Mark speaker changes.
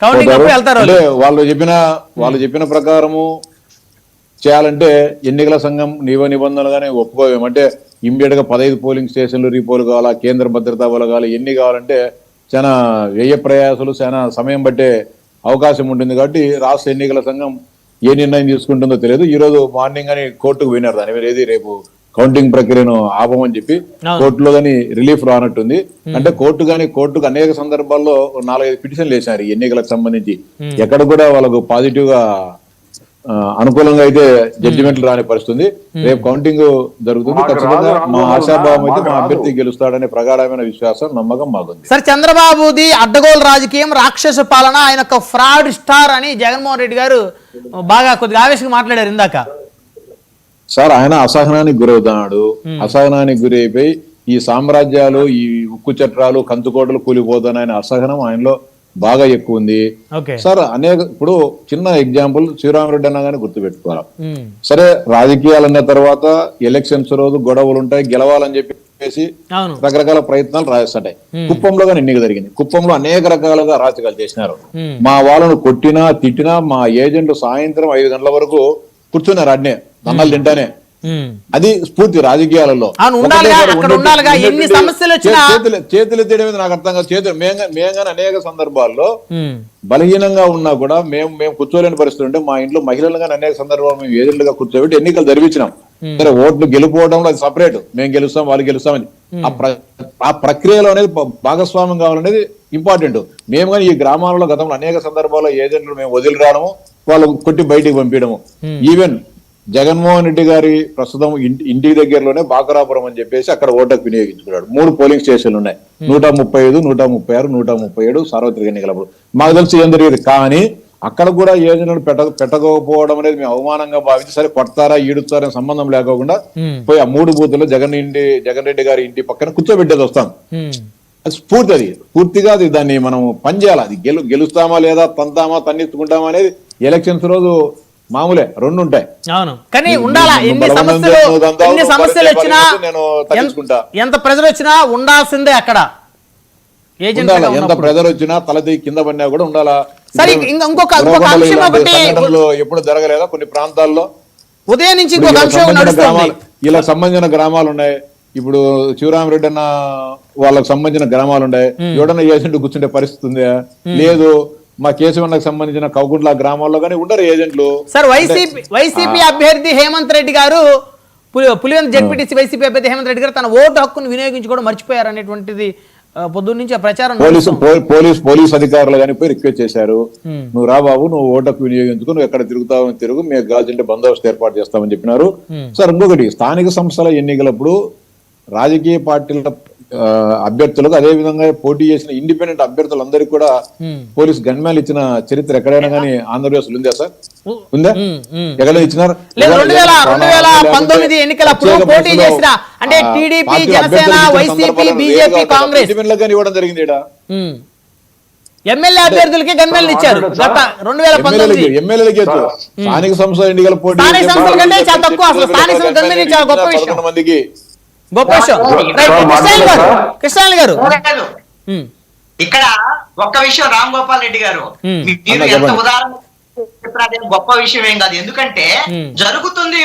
Speaker 1: అంటే వాళ్ళు చెప్పిన ప్రకారము చేయాలంటే ఎన్నికల సంఘం నిబంధనలుగానే ఒప్పుకోవేమంటే ఇమ్మీడియట్ గా 15 పోలింగ్ స్టేషన్లు రీపోల్ కావాలా, కేంద్ర భద్రతా బలం కావాలి, ఎన్ని కావాలంటే చాలా వ్యయ ప్రయాసాలు చాలా సమయం పట్టే అవకాశం ఉంటుంది. కాబట్టి రాష్ట్ర ఎన్నికల సంఘం ఏ నిర్ణయం తీసుకుంటుందో తెలియదు. ఈ రోజు మార్నింగ్ అని కోర్టుకు పోయినారు, దాని మీద ఏది రేపు కౌంటింగ్ ప్రక్రియను ఆపమని చెప్పి కోర్టులో గానీ రిలీఫ్ రానట్టుంది. అంటే కోర్టుకు అనేక సందర్భాల్లో 4-5 పిటిషన్లు వేసినారు ఈ ఎన్నికలకు సంబంధించి. ఎక్కడ కూడా వాళ్ళకు పాజిటివ్ గా అనుకూలంగా అయితే జడ్జిమెంట్లు రాని పరిస్థితుంది. రేపు కౌంటింగ్ జరుగుతుంది. ఖచ్చితంగా మా ఆశాభావం అయితే మా అభ్యర్థి గెలుస్తాడనే ప్రగాఢమైన విశ్వాసం, నమ్మకం మాకుంది.
Speaker 2: సార్, చంద్రబాబుది అడ్డగోలు రాజకీయం, రాక్షస పాలన, ఆయన ఒక ఫ్రాడ్ స్టార్ అని జగన్మోహన్ రెడ్డి గారు బాగా కొద్దిగా ఆవేశంగా మాట్లాడారు ఇందాక.
Speaker 1: సార్, ఆయన అసహనానికి గురవుతున్నాడు. అసహనానికి గురైపోయి ఈ సామ్రాజ్యాలు, ఈ ఉక్కు చట్టాలు, కంచుకోటలు కూలిపోతున్నాయని అసహనం ఆయనలో బాగా ఎక్కువ ఉంది సార్. ఇప్పుడు చిన్న ఎగ్జాంపుల్ శ్రీరామరెడ్డి అన్న గానీ గుర్తుపెట్టుకోవాలి. సరే, రాజకీయాలు అన్న తర్వాత ఎలక్షన్స్ రోజు గొడవలు ఉంటాయి, గెలవాలని చెప్పేసి రకరకాల ప్రయత్నాలు రాజేస్తుంటాయి. కుప్పంలో కానీ ఎన్నిక జరిగింది. కుప్పంలో అనేక రకాలుగా అరాచకాలు చేసినారు. మా వాళ్ళను కొట్టినా తిట్టినా మా ఏజెంట్లు సాయంత్రం 5 గంటల వరకు కూర్చున్నారు అడ్నే దన్నాలు తింటానే. అది స్ఫూర్తి రాజకీయాలలో. చేతులు ఎత్తేయడం నాకు అర్థం కాదు. మేంగానే అనేక సందర్భాల్లో బలహీనంగా ఉన్నా కూడా మేము కూర్చోలేని పరిస్థితి ఉంటే మా ఇంట్లో మహిళలు కానీ అనేక సందర్భాలు మేము ఏజెంట్లుగా కూర్చోబెట్టి ఎన్నికలు జరిపించినాం. సరే, ఓట్లు గెలుపోవడంలో అది సపరేట్, మేము గెలుస్తాం వాళ్ళు గెలుస్తామని ఆ ప్రక్రియలో అనేది భాగస్వామ్యం కావాలనేది ఇంపార్టెంట్. మేము కానీ ఈ గ్రామాలలో గతంలో అనేక సందర్భాల్లో ఏజెంట్లు మేము వదిలి రావడము, వాళ్ళు కొట్టి బయటికి పంపించడము. ఈవెన్ జగన్మోహన్ రెడ్డి గారి ప్రస్తుతం ఇంటి దగ్గరలోనే బాకరాపురం అని చెప్పేసి అక్కడ ఓటకు వినియోగించుకున్నాడు. 3 పోలింగ్ స్టేషన్లు ఉన్నాయి. 135, 136, 137 సార్వత్రిక ఎన్నికలప్పుడు మాకు తెలిసి ఏం జరిగేది. కానీ అక్కడ కూడా ఏజెంట్లను పెట్టకపోవడం అనేది మేము అవమానంగా భావించి సరే కొడతారా ఈడుతారా సంబంధం లేకోకుండా పోయి ఆ 3 బూతుల్లో జగన్ రెడ్డి గారి ఇంటి పక్కన కూర్చోబెట్టేది వస్తాం. స్ఫూర్తి, అది పూర్తిగా అది దాన్ని మనం పనిచేయాలి. అది గెలుస్తామా లేదా, తంతామా తన్నెత్తుకుంటామా అనేది ఎలక్షన్స్ రోజు మామూలే, 2 ఉంటాయి.
Speaker 2: అవును, కానీ ఉండాలా. ఎన్ని సమస్యలు వచ్చినా, ఎంత ప్రెజర్ వచ్చినా ఉండాల్సిందే అక్కడ.
Speaker 1: ఎంత ప్రెజర్ వచ్చినా తలది కింద పడినా కూడా ఉండాలా. ఎప్పుడు జరగలేదా కొన్ని ప్రాంతాల్లో?
Speaker 2: ఉదయం నుంచి ఇంకొక అంశం నడుస్తుంది.
Speaker 1: ఇలా సంబంధించిన గ్రామాలు ఉన్నాయి. ఇప్పుడు శివరామరెడ్డి అన్న వాళ్ళకి సంబంధించిన గ్రామాలు ఉన్నాయి. ఎవడన్నా ఏజెంట్ కూర్చుంటే పరిస్థితి ఉందా? లేదు. మా కేశవన్నకు సంబంధించిన కౌగుంట్ల గ్రామాల్లో కానీ ఉండరు ఏజెంట్లు.
Speaker 2: సార్, వైసీపీ అభ్యర్థి హేమంత్ రెడ్డి గారు, పులివెందుల జెడ్పీటీసీ వైసీపీ అభ్యర్థి హేమంత్ రెడ్డి గారు తన ఓటు హక్కును వినియోగించుకోవడం మర్చిపోయారు అనేటువంటిది పొద్దున్న నుంచి ఆ ప్రచారం.
Speaker 1: పోలీస్ అధికారులు కానీ పోయి రిక్వెస్ట్ చేశారు, నువ్వు రా బాబు, నువ్వు ఓటు హక్కు వినియోగించుకో, నువ్వు ఎక్కడ తిరుగుతావు తిరుగు, మేము గాల్చింటే బందోబస్తు ఏర్పాటు చేస్తామని చెప్పినారు. సార్, ఇంకొకటి, స్థానిక సంస్థల ఎన్నికలప్పుడు రాజకీయ పార్టీల అభ్యర్థులకు అదే విధంగా పోటీ చేసిన ఇండిపెండెంట్ అభ్యర్థులందరికీ కూడా పోలీస్ గన్మ్యాన్ ఇచ్చిన చరిత్ర ఎక్కడైనా కానీ ఆంధ్రప్రదేశ్ ఉందా సార్? ఉందా? ఎక్కడ ఇచ్చినారు?
Speaker 2: 2019 ఎన్నికలప్పుడు పోటీ చేసిన అంటే TDP, Janasena, YCP, BJP, Congress
Speaker 1: ఇవ్వడం జరిగింది.
Speaker 2: ఎమ్మెల్యే అభ్యర్థులకి గన్మెన్లు ఇచ్చారు. 2019
Speaker 1: ఎమ్మెల్యేలకి స్థానిక సంస్థల ఎన్నికల పోటీ
Speaker 2: స్థానిక సంస్థల కంటే చాలా తక్కువ. అసలు స్థానిక సంస్థల గన్మెన్లు ఇచ్చారు. గొప్ప విషయం, మందికి గొప్ప విషయం. కృష్ణ గారు,
Speaker 3: ఇక్కడ ఒక్క విషయం, రామ్ గోపాల్ రెడ్డి గారు, మీరు ఎంత ఉదాహరణ చెప్తున్నారు, గొప్ప విషయం ఏం కాదు. ఎందుకంటే జరుగుతుంది